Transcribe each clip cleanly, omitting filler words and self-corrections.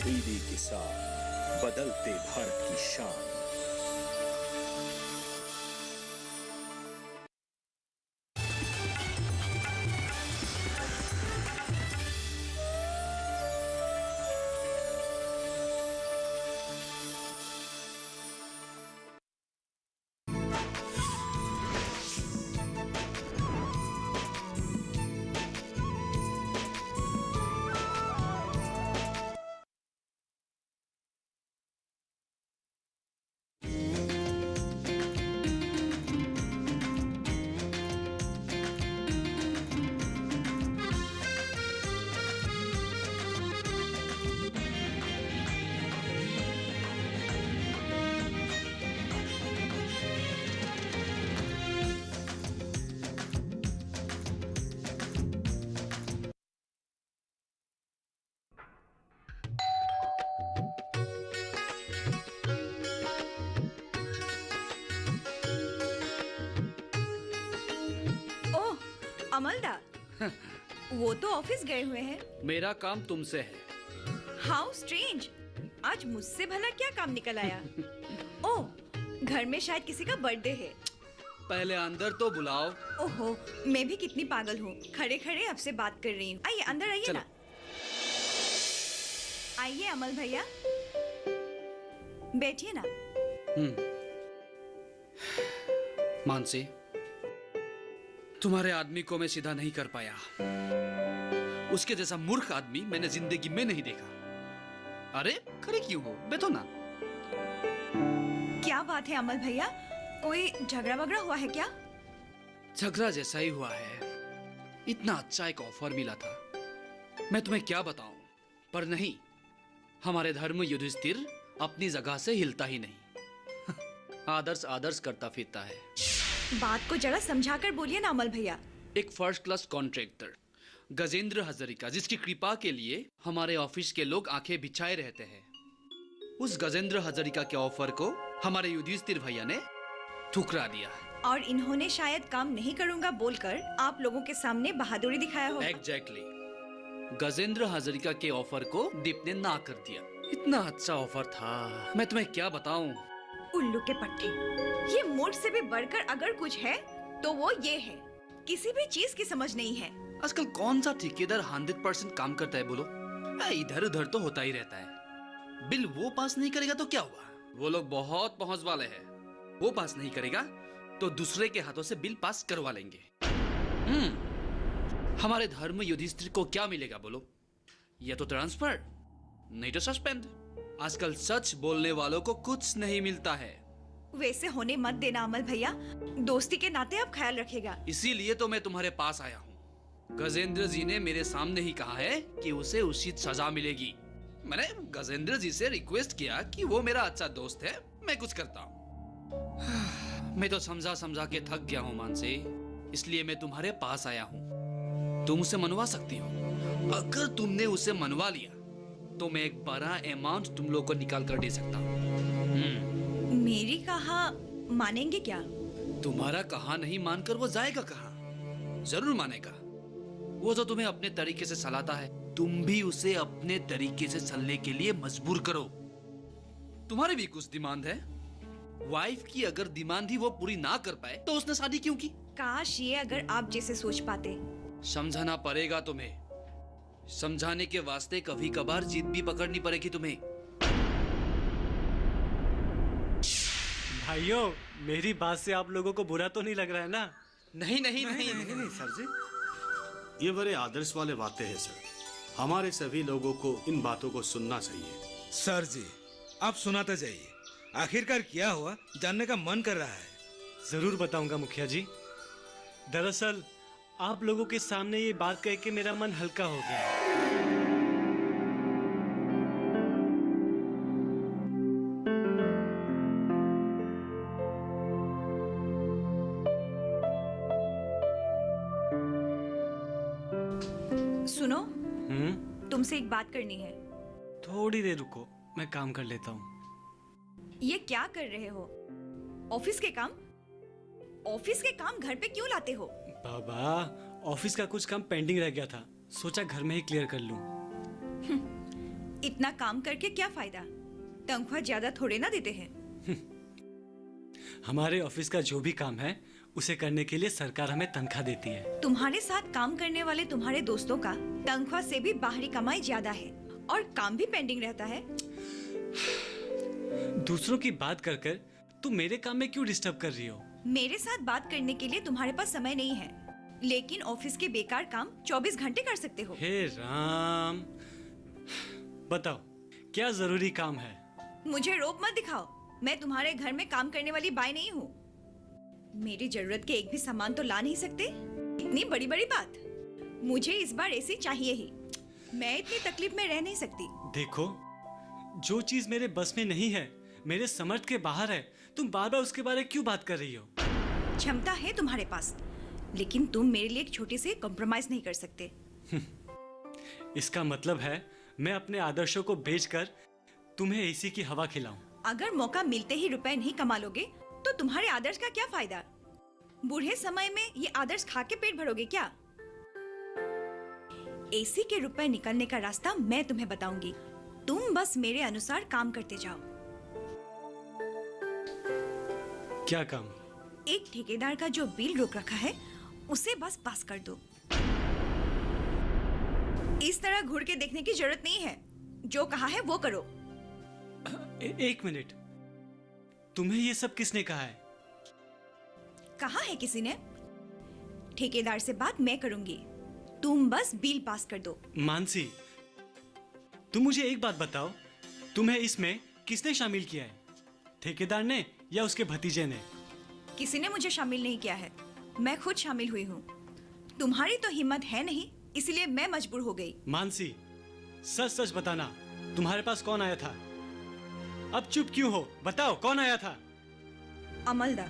दीदी के साथ बदलते भारत की शान। अमलदा, वो तो ऑफिस गए हुए हैं। मेरा काम तुमसे है। हाउ स्ट्रेंज, आज मुझसे भला क्या काम निकल आया? ओह, घर में शायद किसी का बर्थडे है। पहले अंदर तो बुलाओ। ओहो, मैं भी कितनी पागल हूँ, खड़े खड़े आपसे बात कर रही हूँ। आइए अंदर आइए ना। आइए अमल भैया, बैठिए ना। मानसी, तुम्हारे आदमी को मैं सीधा नहीं कर पाया। उसके जैसा मूर्ख आदमी मैंने जिंदगी में नहीं देखा। अरे खड़े क्यों हो, बैठो ना। क्या बात है अमल भैया, कोई झगड़ा वगड़ा हुआ है क्या? झगड़ा जैसा ही हुआ है। इतना अच्छा एक ऑफर मिला था, मैं तुम्हें क्या बताऊं। पर नहीं, हमारे धर्म युधिष्ठिर अपनी जगह से हिलता ही नहीं। आदर्श आदर्श करता फिरता है। बात को जरा समझाकर बोलिए ना अमल भैया। एक first class contractor Gajendra Hazarika, जिसकी कृपा के लिए हमारे ऑफिस के लोग आंखें बिछाए रहते हैं, उस गजेंद्र हजारिका के ऑफर को हमारे युधिष्ठिर भैया ने ठुकरा दिया। और इन्होंने शायद काम नहीं करूंगा बोलकर आप लोगों के सामने बहादुरी दिखाया होगा। एग्जैक्टली। गजेंद्र हजारिका के ऑफर को दीप ने ना कर दिया। इतना अच्छा ऑफर था, मैं तुम्हें क्या बताऊं। उल्लू के पट्टे, ये मूड से भी बढ़कर अगर कुछ है तो वो ये है, किसी भी चीज की समझ नहीं है। आजकल कौन सा ठेकेदार 100% काम करता है बोलो? इधर उधर तो होता ही रहता है। बिल वो पास नहीं करेगा तो क्या हुआ, वो लोग बहुत पहुंच वाले हैं। वो पास नहीं करेगा तो दूसरे के हाथों से बिल पास करवा लेंगे। हमारे धर्म युधिष्ठिर को क्या मिलेगा बोलो? या तो ट्रांसफर, नहीं तो सस्पेंड। आजकल सच बोलने वालों को कुछ नहीं मिलता है। वैसे होने मत देना अमल भैया, दोस्ती के नाते आप ख्याल रखेगा। इसीलिए तो मैं तुम्हारे पास आया हूँ। गजेंद्र जी ने मेरे सामने ही कहा है कि उसे उचित सजा मिलेगी। मैंने गजेंद्र जी से रिक्वेस्ट किया कि वो मेरा अच्छा दोस्त है, मैं कुछ करता हूँ। मैं तो समझा समझा के थक गया हूँ मानसी, इसलिए मैं तुम्हारे पास आया हूँ। तुम उसे मनवा सकती हो। अगर तुमने उसे मनवा लिया तो मैं एक बड़ा अमाउंट तुम लोग को निकाल कर दे सकता हूँ। मेरी कहा मानेंगे क्या? तुम्हारा कहा नहीं मानकर वो जाएगा कहाँ? जरूर मानेगा। वो तो तुम्हें अपने तरीके से सलाता है, तुम भी उसे अपने तरीके से चलने के लिए मजबूर करो। तुम्हारी भी कुछ डिमांड है। वाइफ की अगर डिमांड ही वो पूरी ना कर पाए तो उसने शादी क्यों की? काश ये अगर आप जैसे सोच पाते। समझाना पड़ेगा तुम्हें। समझाने के वास्ते कभी कभार जिद भी पकड़नी पड़ेगी तुम्हें। भाइयों, मेरी बात से आप लोगों को बुरा तो नहीं लग रहा है ना? नहीं नहीं नहीं, नहीं, नहीं सर जी, ये बड़े आदर्श वाले बातें हैं सर। हमारे सभी लोगों को इन बातों को सुनना चाहिए। सर जी, आप सुनाते जाइए। आखिरकार क्या हुआ, जानने का मन कर रहा है। जरूर बताऊंगा मुखिया जी। दरअसल आप लोगों के सामने ये बात कह के मेरा मन हल्का हो गया। सुनो, तुमसे एक बात करनी है। थोड़ी देर रुको, मैं काम कर लेता हूँ। ये क्या कर रहे हो? ऑफिस के काम? ऑफिस के काम घर पे क्यों लाते हो? बाबा, ऑफिस का कुछ काम पेंडिंग रह गया था, सोचा घर में ही क्लियर कर लूं। इतना काम करके क्या फायदा? तनख्वाह ज्यादा थोड़े ना देते हैं। हमारे ऑफिस का जो भी काम है उसे करने के लिए सरकार हमें तनख्वाह देती है। तुम्हारे साथ काम करने वाले तुम्हारे दोस्तों का तनख्वाह से भी बाहरी कमाई ज्यादा है और काम भी पेंडिंग रहता है। दूसरों की बात कर कर तुम मेरे काम में क्यों डिस्टर्ब कर रही हो? मेरे साथ बात करने के लिए तुम्हारे पास समय नहीं है, लेकिन ऑफिस के बेकार काम 24 घंटे कर सकते हो। हे राम, बताओ क्या जरूरी काम है? मुझे रोब मत दिखाओ, मैं तुम्हारे घर में काम करने वाली बाई नहीं हूँ। मेरी जरूरत के एक भी सामान तो ला नहीं सकते? इतनी बड़ी बड़ी बात। मुझे इस बार एसी चाहिए ही, मैं इतनी तकलीफ में रह नहीं सकती। देखो, जो चीज मेरे बस में नहीं है, मेरे समर्थ के बाहर है, तुम बार बार उसके बारे में क्यों बात कर रही हो? क्षमता है तुम्हारे पास, लेकिन तुम मेरे लिए एक छोटे से कॉम्प्रोमाइज नहीं कर सकते। इसका मतलब है मैं अपने आदर्शों को बेचकर तुम्हें एसी की हवा खिलाऊं। अगर मौका मिलते ही रुपए नहीं कमा लोगे तो तुम्हारे आदर्श का क्या फायदा? बूढ़े समय में ये आदर्श खा के पेट भरोगे क्या? एसी के रुपए निकलने का रास्ता मैं तुम्हें बताऊंगी, तुम बस मेरे अनुसार काम करते जाओ। क्या काम? एक ठेकेदार का जो बिल रोक रखा है उसे बस पास कर दो। इस तरह घूर के देखने की जरूरत नहीं है, जो कहा है वो करो। एक मिनट, तुम्हें ये सब किसने कहा है? कहा है किसी ने? ठेकेदार से बात मैं करूंगी, तुम बस बिल पास कर दो। मानसी, तुम मुझे एक बात बताओ, तुम्हें इसमें किसने शामिल किया है? ठेकेदार ने या उसके भतीजे ने? किसी ने मुझे शामिल नहीं किया है, मैं खुद शामिल हुई हूँ। तुम्हारी तो हिम्मत है नहीं, इसलिए मैं मजबूर हो गई। मानसी, सच सच बताना, तुम्हारे पास कौन आया था? अब चुप क्यों हो? बताओ कौन आया था? अमलदार।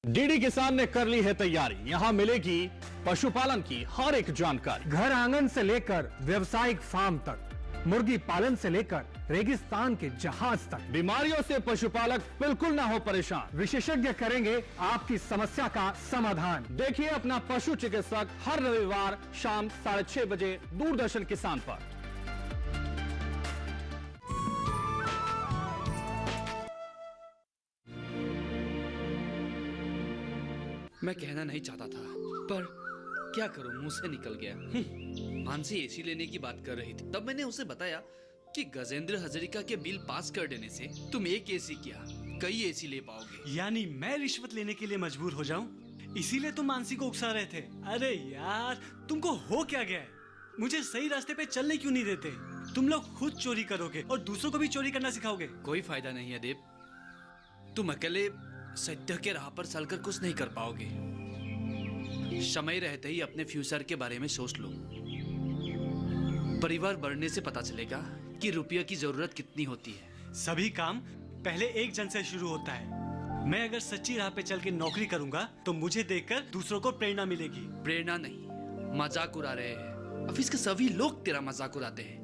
डीडी किसान ने कर ली है तैयारी, यहाँ मिलेगी पशुपालन की हर एक जानकारी। घर आंगन से लेकर व्यवसायिक फार्म तक, मुर्गी पालन से लेकर रेगिस्तान के जहाज तक, बीमारियों से पशुपालक बिल्कुल ना हो परेशान। विशेषज्ञ करेंगे आपकी समस्या का समाधान। देखिए अपना पशु चिकित्सक हर रविवार शाम 6:30 बजे दूरदर्शन किसान पर। मैं कहना नहीं चाहता था, पर क्या करूं, मुंह से निकल गया। मानसी एसी लेने की बात कर रही थी, तब मैंने उसे बताया कि गजेंद्र हजारिका के बिल पास कर देने से तुम एक एसी क्या कई एसी ले पाओगे। यानी मैं रिश्वत लेने के लिए मजबूर हो जाऊं? इसीलिए तुम मानसी को उकसा रहे थे? अरे यार, तुमको हो क्या गया है? मुझे सही रास्ते पे चलने क्यों नहीं देते? तुम लोग खुद चोरी करोगे और दूसरों को भी चोरी करना सिखाओगे। कोई फायदा नहीं है देव, तुम अकेले सत्य के राह पर चलकर कुछ नहीं कर पाओगे। समय रहते ही अपने फ्यूचर के बारे में सोच लो। परिवार बढ़ने से पता चलेगा कि रुपये की जरूरत कितनी होती है। सभी काम पहले एक जन से शुरू होता है। मैं अगर सच्ची राह पे चल के नौकरी करूंगा तो मुझे देखकर दूसरों को प्रेरणा मिलेगी। प्रेरणा नहीं, मजाक उड़ा रहे हैं। ऑफिस के सभी लोग तेरा मजाक उड़ाते हैं,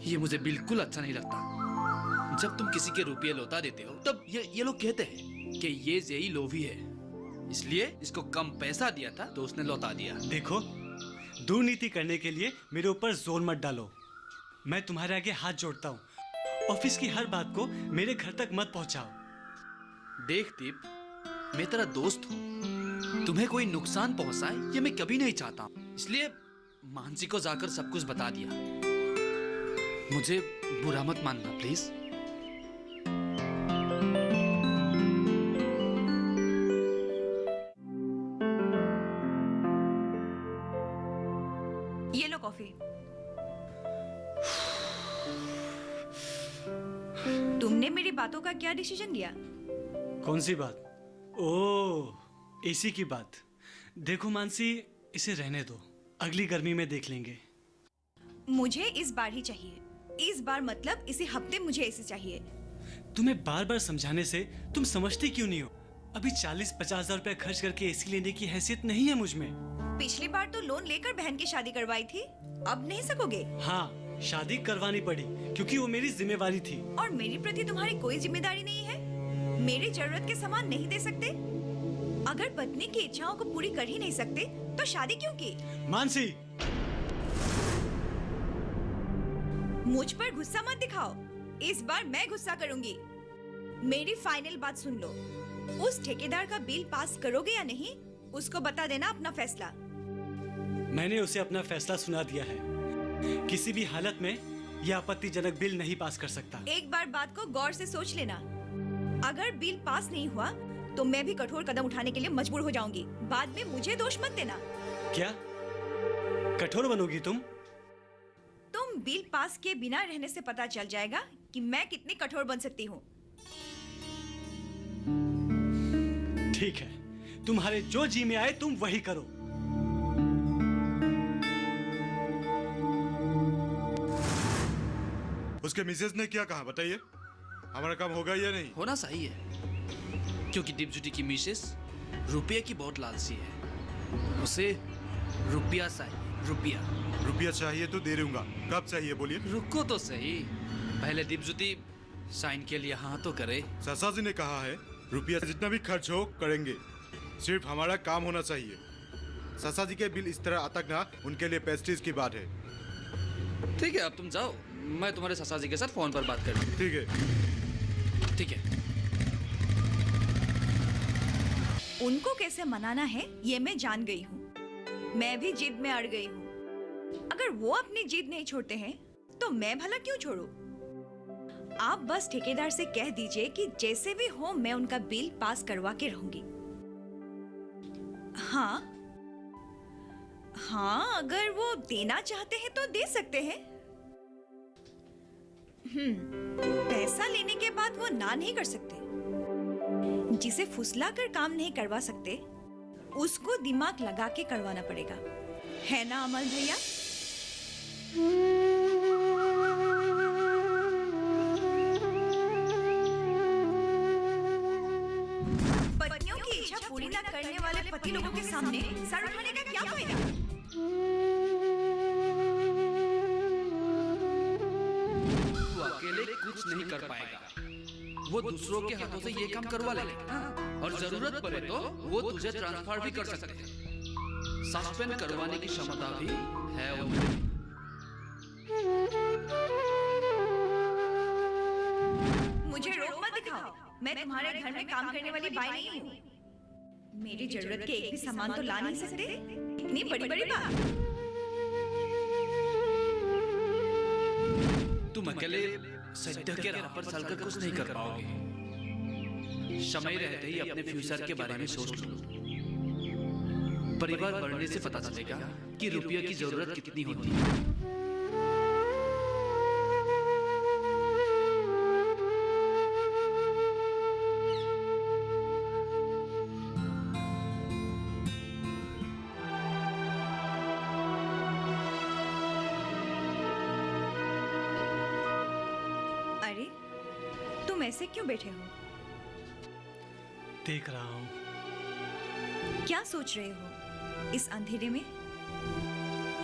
ये मुझे बिल्कुल अच्छा नहीं लगता। जब तुम किसी के रुपये लौटा देते हो तब ये लोग कहते हैं कि ये जेई लोभी है, इसलिए इसको कम पैसा दिया था तो उसने लौटा दिया। देखो, दुर्नीति करने के लिए मेरे ऊपर जोर मत डालो। मैं तुम्हारे आगे हाथ जोड़ता हूँ, ऑफिस की हर बात को मेरे घर तक मत पहुँचाओ। देख दीप, मैं तेरा दोस्त हूँ, तुम्हें कोई नुकसान पहुँचाए ये मैं कभी नहीं चाहता, इसलिए मानसी को जाकर सब कुछ बता दिया। मुझे बुरा मत मानना प्लीज। ये लो कॉफी। तुमने मेरी बातों का क्या डिसीजन लिया? कौन सी बात? ओह, एसी की बात। देखो मानसी, इसे रहने दो, अगली गर्मी में देख लेंगे। मुझे इस बार ही चाहिए, इस बार मतलब इसी हफ्ते मुझे एसी चाहिए। तुम्हें बार बार समझाने से तुम समझती क्यों नहीं हो? अभी 40-50 हजार रुपया खर्च करके एसी लेने की हैसियत नहीं है मुझ में। पिछली बार तो लोन लेकर बहन की शादी करवाई थी, अब नहीं सकोगे? हाँ, शादी करवानी पड़ी क्योंकि वो मेरी जिम्मेवारी थी। और मेरी प्रति तुम्हारी कोई जिम्मेदारी नहीं है? मेरी जरूरत के सामान नहीं दे सकते? अगर पत्नी की इच्छाओं को पूरी कर ही नहीं सकते तो शादी क्यों की? मानसी, मुझ पर गुस्सा मत दिखाओ। इस बार मैं गुस्सा करूंगी। मेरी फाइनल बात सुन लो। उस ठेकेदार का बिल पास करोगे या नहीं, उसको बता देना अपना फैसला। मैंने उसे अपना फैसला सुना दिया है। किसी भी हालत में यह आपत्तिजनक बिल नहीं पास कर सकता। एक बार बात को गौर से सोच लेना। अगर बिल पास नहीं हुआ तो मैं भी कठोर कदम उठाने के लिए मजबूर हो जाऊंगी। बाद में मुझे दोष मत देना। क्या कठोर बनोगी तुम? तुम बिल पास किए बिना रहने से पता चल जाएगा कि मैं कितनी कठोर बन सकती हूँ। ठीक है, तुम्हारे जो जी में आए तुम वही करो। उसके मिसेज ने क्या कहा बताइए, हमारा काम होगा या नहीं? होना सही है, क्योंकि डिप्टी की मिसेस रुपये की बहुत लालची है। उसे रुपया चाहिए, रुपया। रुपया चाहिए तो दे दूंगा। कब चाहिए बोलिए? रुको तो सही, पहले डिप्टी साइन के लिए हाँ तो करे। ससा जी ने कहा है रुपया जितना भी खर्च हो करेंगे, सिर्फ हमारा काम होना चाहिए। ससा जी के बिल इस तरह अटक ना, उनके लिए पेस्टिज की बात है। ठीक है, अब तुम जाओ, मैं तुम्हारे ससा जी के साथ फोन पर बात कर लूँ। ठीक है। ठीक है। उनको कैसे मनाना है ये मैं जान गई हूँ। मैं भी जिद में अड़ गई हूँ। अगर वो अपनी जिद नहीं छोड़ते हैं तो मैं भला क्यों छोड़ूं? आप बस ठेकेदार से कह दीजिए कि जैसे भी हो मैं उनका बिल पास करवा के रहूंगी। हाँ हाँ, अगर वो देना चाहते हैं तो दे सकते हैं। पैसा लेने के बाद वो ना नहीं कर सकते। जिसे फुसला कर काम नहीं करवा सकते उसको दिमाग लगा के करवाना पड़ेगा, है ना अमल भैया? पत्नियों की इच्छा पूरी ना करने वाले पति लोगों के सामने सर उठाने का क्या फायदा? वो अकेले कुछ नहीं कर पाएगा। वो दूसरों के हाथों से ये काम करवा लेगा, और जरूरत पड़े तो वो तुझे ट्रांसफर भी कर सकते हैं। सस्पेंड करवाने की क्षमता भी है उनकी। मुझे रोक मत दिखाओ। मैं तुम्हारे घर में काम करने वाली बाई नहीं हूँ। मेरी जरूरत के एक भी सामान तो ला नहीं सकते? इतनी बड़ी बड़ी बात। तुम अकेले सज्जन के राह पर चलकर कुछ नहीं कर पाओगे। समय रहते ही अपने फ्यूचर के बारे में सोच लो। परिवार बढ़ने से पता चलेगा कि रुपये की जरूरत कितनी होती है। अरे तुम ऐसे क्यों बैठे हो? देख रहा हूँ। क्या सोच रहे हो इस अंधेरे में?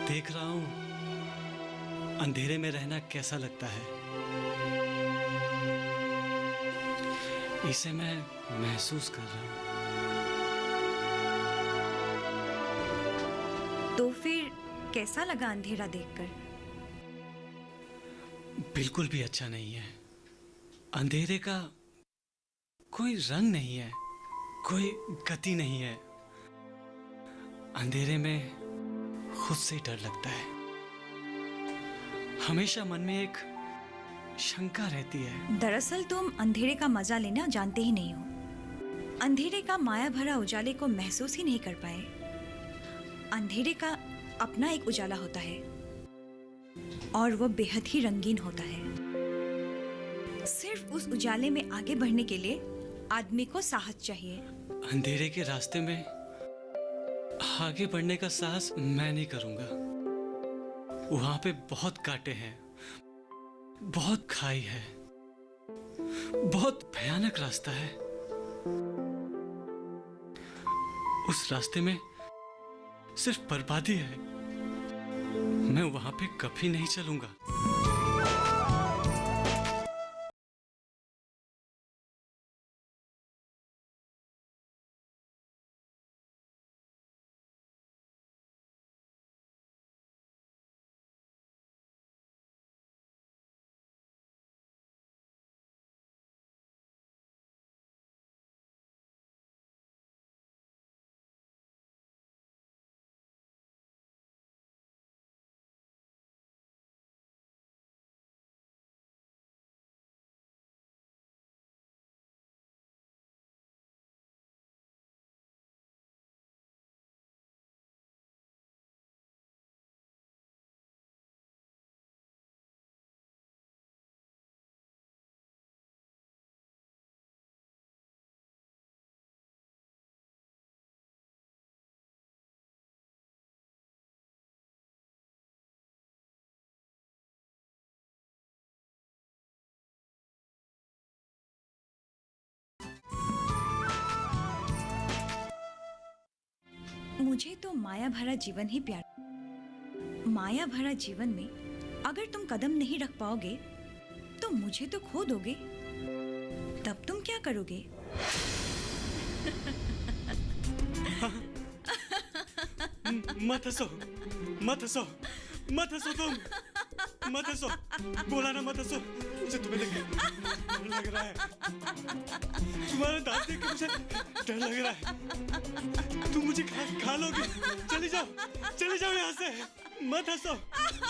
देख रहा हूँ अंधेरे में रहना कैसा लगता है। इसे मैं महसूस कर रहा हूँ। तो फिर कैसा लगा अंधेरा देखकर? बिल्कुल भी अच्छा नहीं है। अंधेरे का कोई रंग नहीं है, कोई गति नहीं है। अंधेरे में खुद से डर लगता है। हमेशा मन में एक शंका रहती है। दरअसल तुम अंधेरे का मजा लेना जानते ही नहीं हो। अंधेरे का माया भरा उजाले को महसूस ही नहीं कर पाए। अंधेरे का अपना एक उजाला होता है और वो बेहद ही रंगीन होता है। सिर्फ उस उजाले में आगे बढ़ने के लिए आदमी को साहस चाहिए। अंधेरे के रास्ते में आगे बढ़ने का साहस मैं नहीं करूंगा। वहां पे बहुत कांटे हैं, बहुत खाई है, बहुत भयानक रास्ता है। उस रास्ते में सिर्फ बर्बादी है। मैं वहां पे कभी नहीं चलूंगा। मुझे तो माया भरा जीवन ही प्यारा। माया भरा जीवन में अगर तुम कदम नहीं रख पाओगे तो मुझे तो खो दोगे। तब तुम क्या करोगे? मत हंसो, मत हंसो, मत हंसो तुम, मत हंसो, बोला ना मत हंसो। मुझे तुम्हें लग रहा है, तुम्हारे दांत देख के मुझे डर लग रहा है। तुम मुझे खा लोगे। चली जाओ यहाँ से, मत हंसो,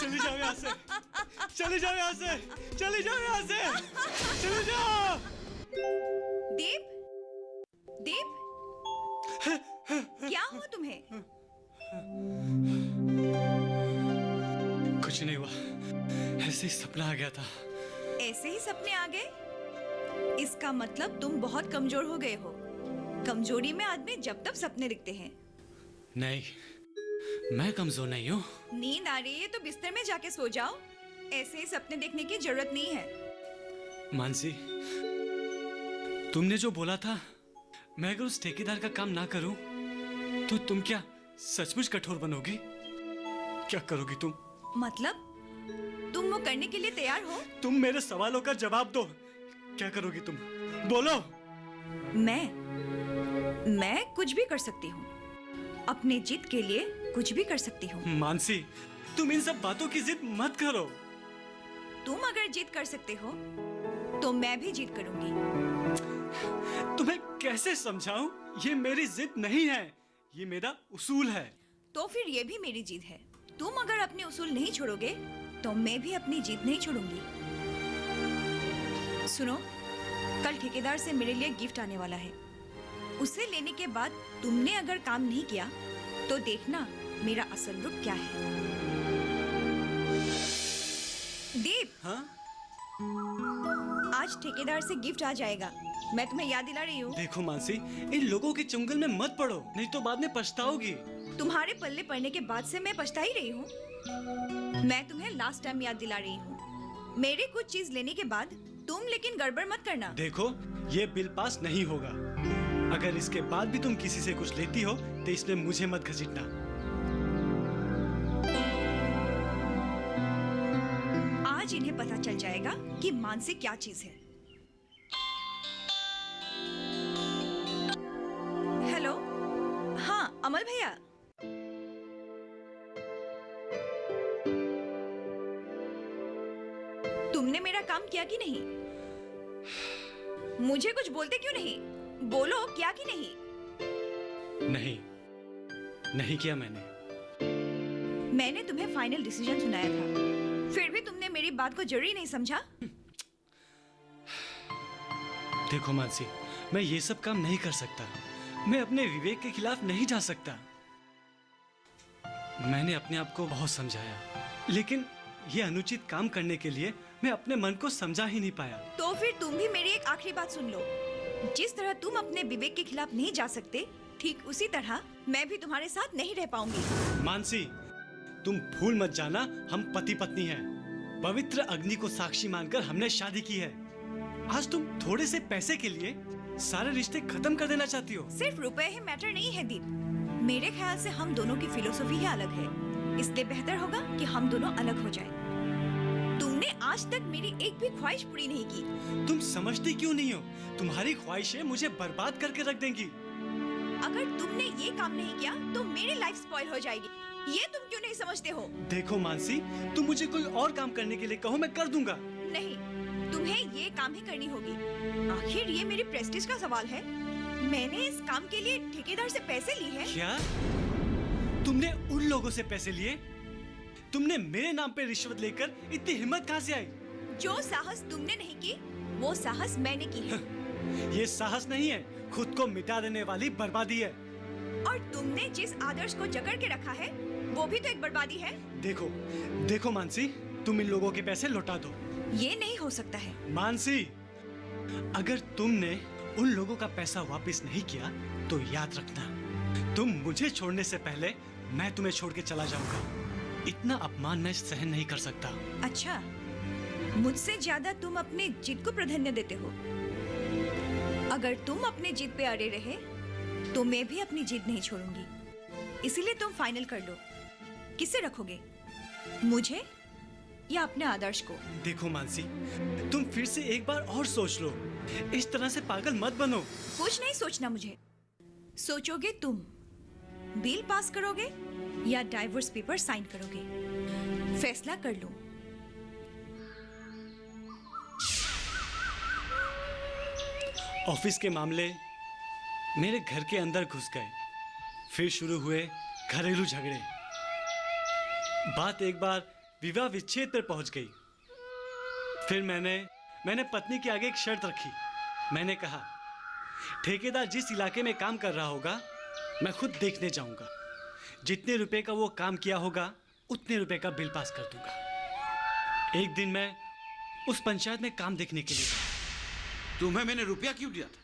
चली जाओ यहाँ से, चली जाओ यहाँ से, चली जाओ यहाँ से, चली जाओ। दीप, दीप, क्या हुआ तुम्हें? कुछ नहीं हुआ, ऐसे ही सपना आ गया था। ऐसे ही सपने आ गए? इसका मतलब तुम बहुत कमजोर हो गए हो। कमजोरी में आदमी जब तब सपने दिखते हैं। नहीं, मैं कमजोर नहीं हूँ। नींद आ रही है तो बिस्तर में जाके सो जाओ। ऐसे ही सपने देखने की जरूरत नहीं है। मानसी, तुमने जो बोला था, मैं अगर उस ठेकेदार का काम ना करूं, तो तुम क्या सचमुच कठोर बनोगी? क्या करोगी तुम? मतलब तुम वो करने के लिए तैयार हो? तुम मेरे सवालों का जवाब दो। क्या करोगी तुम? बोलो। मैं कुछ भी कर सकती हूँ। अपने जिद के लिए कुछ भी कर सकती हूँ। मानसी, तुम इन सब बातों की जिद मत करो। तुम अगर जिद कर सकते हो तो मैं भी जिद करूंगी। तुम्हें कैसे समझाऊं? ये मेरी जिद नहीं है, ये मेरा उसूल है। तो फिर ये भी मेरी जिद है। तुम अगर अपने उसूल नहीं छोड़ोगे तो मैं भी अपनी जिद नहीं छोड़ूंगी। सुनो, कल ठेकेदार से मेरे लिए गिफ्ट आने वाला है। उसे लेने के बाद तुमने अगर काम नहीं किया तो देखना मेरा असल रूप क्या है। दीप, हाँ? आज ठेकेदार से गिफ्ट आ जाएगा। मैं तुम्हें याद दिला रही हूँ। देखो मानसी, इन लोगों के चंगुल में मत पड़ो, नहीं तो बाद में पछताओगी। तुम्हारे पल्ले पड़ने के बाद से मैं पछता ही रही हूँ। मैं तुम्हें लास्ट टाइम याद दिला रही हूँ। मेरे कुछ चीज लेने के बाद तुम लेकिन गड़बड़ मत करना। देखो, ये बिल पास नहीं होगा। अगर इसके बाद भी तुम किसी से कुछ लेती हो तो इसमें मुझे मत घसीटना। आज इन्हें पता चल जाएगा कि मानसी क्या चीज है। हेलो, हाँ अमल भैया। तुमने मेरा काम किया कि नहीं? मुझे कुछ बोलते क्यों नहीं? बोलो, क्या कि नहीं? नहीं किया मैंने। मैंने तुम्हें फाइनल डिसीजन सुनाया था, फिर भी तुमने मेरी बात को जरूरी नहीं समझा। देखो मानसी, मैं ये सब काम नहीं कर सकता। मैं अपने विवेक के खिलाफ नहीं जा सकता। मैंने अपने आप को बहुत समझाया, लेकिन ये अनुचित काम करने के लिए मैं अपने मन को समझा ही नहीं पाया। तो फिर तुम भी मेरी एक आखिरी बात सुन लो। जिस तरह तुम अपने विवेक के खिलाफ नहीं जा सकते, ठीक उसी तरह मैं भी तुम्हारे साथ नहीं रह पाऊंगी। मानसी, तुम भूल मत जाना, हम पति पत्नी हैं। पवित्र अग्नि को साक्षी मानकर हमने शादी की है। आज तुम थोड़े से पैसे के लिए सारे रिश्ते खत्म कर देना चाहती हो। सिर्फ रुपए ही मैटर नहीं है दीप। मेरे ख्याल से हम दोनों की फिलोसफी ही अलग है, इसलिए बेहतर होगा कि हम दोनों अलग हो जाएं। तुमने आज तक मेरी एक भी ख्वाहिश पूरी नहीं की। तुम समझती क्यों नहीं हो? तुम्हारी ख्वाहिशें मुझे बर्बाद करके रख देंगी। अगर तुमने ये काम नहीं किया तो मेरी लाइफ स्पॉइल हो जाएगी। ये तुम क्यों नहीं समझते हो? देखो मानसी, तुम मुझे कोई और काम करने के लिए कहो, मैं कर दूंगा। नहीं, तुम्हें ये काम ही करनी होगी। आखिर ये मेरी प्रेस्टीज का सवाल है। मैंने इस काम के लिए ठेकेदार से पैसे लिए हैं। क्या तुमने उन लोगों से पैसे लिए? तुमने मेरे नाम पे रिश्वत लेकर इतनी हिम्मत कहाँ से आई? जो साहस तुमने नहीं की, वो साहस मैंने की है। ये साहस नहीं है, खुद को मिटा देने वाली बर्बादी है। और तुमने जिस आदर्श को जकड़ के रखा है, वो भी तो एक बर्बादी है। देखो मानसी, तुम इन लोगों के पैसे लौटा दो। ये नहीं हो सकता है। मानसी, अगर तुमने उन लोगों का पैसा वापस नहीं किया तो याद रखना, तुम मुझे छोड़ने से पहले मैं तुम्हें छोड़ के चला जाऊंगा। इतना अपमान मैं सहन नहीं कर सकता। अच्छा, मुझसे ज्यादा तुम अपने जिद को प्राधान्य देते हो। अगर तुम अपने जिद पे अड़े रहे तो मैं भी अपनी जिद नहीं छोड़ूंगी। इसीलिए तुम फाइनल कर लो, किसे रखोगे, मुझे या अपने आदर्श को? देखो मानसी, तुम फिर से एक बार और सोच लो। इस तरह से पागल मत बनो। कुछ नहीं सोचना मुझे। सोचोगे तुम, बिल पास करोगे या डाइवोर्स पेपर साइन करोगे, फैसला कर लो। ऑफिस के मामले मेरे घर के अंदर घुस गए। फिर शुरू हुए घरेलू झगड़े। बात एक बार विवाह विच्छेद पर पहुंच गई। फिर मैंने पत्नी के आगे एक शर्त रखी। मैंने कहा, ठेकेदार जिस इलाके में काम कर रहा होगा मैं खुद देखने जाऊंगा। जितने रुपए का वो काम किया होगा उतने रुपए का बिल पास कर दूंगा। एक दिन मैं उस पंचायत में काम देखने के लिए गया। तुम्हें मैंने रुपया क्यों दिया था?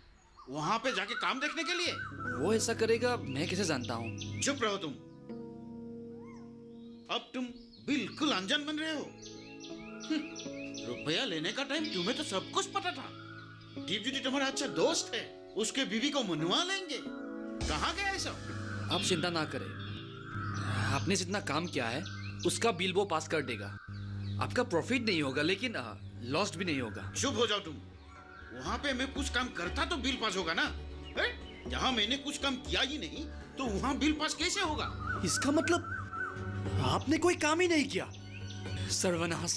वहां पे जाके काम देखने के लिए? वो ऐसा करेगा मैं कैसे जानता हूँ? चुप रहो तुम। अब तुम बिल्कुल अनजान बन रहे हो। रुपया लेने का टाइम तुम्हें तो सब कुछ पता था। दीपजी तुम्हारा अच्छा दोस्त है, उसके बीवी को मनवा लेंगे। कहाँ गया है सब? आप चिंता ना करें, आपने जितना काम किया है उसका बिल वो पास कर देगा। आपका प्रॉफिट नहीं होगा लेकिन लॉस्ट भी नहीं होगा। चुप हो जाओ तुम। वहां पे मैं कुछ काम करता तो बिल पास होगा ना। जहाँ मैंने कुछ काम किया ही नहीं तो वहाँ बिल पास कैसे होगा? इसका मतलब आपने कोई काम ही नहीं किया। सर्वनाश,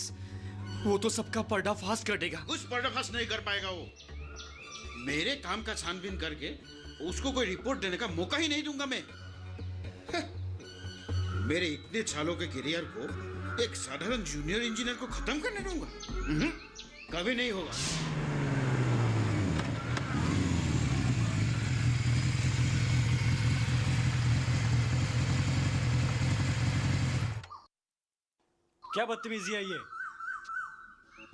वो तो सबका पर्दाफाश कर देगा। कुछ पर्दाफाश नहीं कर पाएगा वो। मेरे काम का छानबीन करके उसको कोई रिपोर्ट देने का मौका ही नहीं दूंगा मैं। मेरे इतने सालों के करियर को एक साधारण जूनियर इंजीनियर को खत्म करने दूंगा? कभी नहीं होगा। क्या बदतमीजी है ये?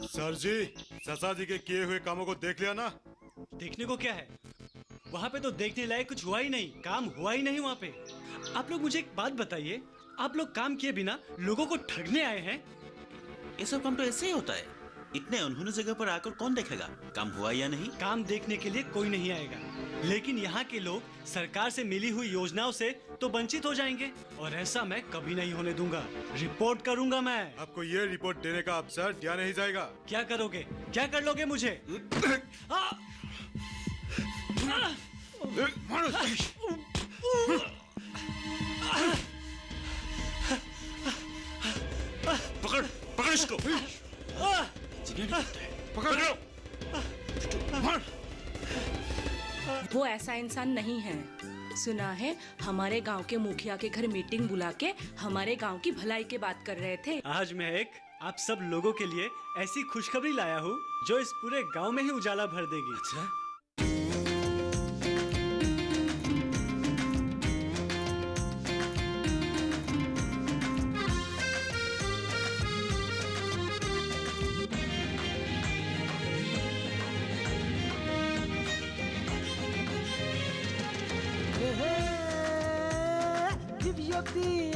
सर जी, ससा जी के किए हुए कामों को देख लिया ना? देखने को क्या है? वहाँ पे तो देखने लायक कुछ हुआ ही नहीं, काम हुआ ही नहीं वहाँ पे। आप लोग मुझे एक बात बताइए, आप लोग काम किए बिना लोगों को ठगने आए हैं? ये सब काम तो ऐसे ही होता है। इतने अनहोनी जगह पर आकर कौन देखेगा काम हुआ या नहीं? काम देखने के लिए कोई नहीं आएगा, लेकिन यहाँ के लोग सरकार से मिली हुई योजनाओं से तो वंचित हो जाएंगे और ऐसा मैं कभी नहीं होने दूंगा। रिपोर्ट करूंगा मैं। आपको ये रिपोर्ट देने का अवसर दिया नहीं जाएगा। क्या करोगे? क्या कर लोगे मुझे? पकड़ पकड़ इसको। पकड़ो। वो ऐसा इंसान नहीं है। सुना है हमारे गांव के मुखिया के घर मीटिंग बुला के हमारे गांव की भलाई की बात कर रहे थे। आज मैं एक आप सब लोगों के लिए ऐसी खुशखबरी लाया हूँ जो इस पूरे गांव में ही उजाला भर देगी। अच्छा?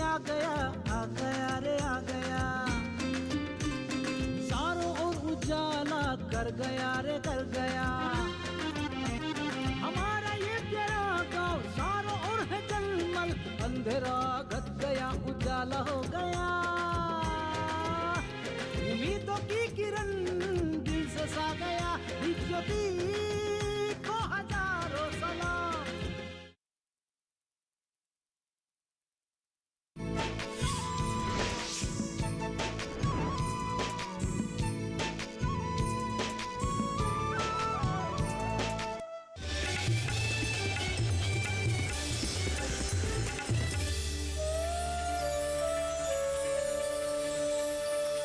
आ गया रे आ गया, चारों ओर उजाला कर गया रे कर गया। हमारा ये तेरा गाँव चारों ओर है जलमल, अंधेरा घट गया उजाला हो गया। उम्मीदों की किरण दिल से सा गया, ज्योति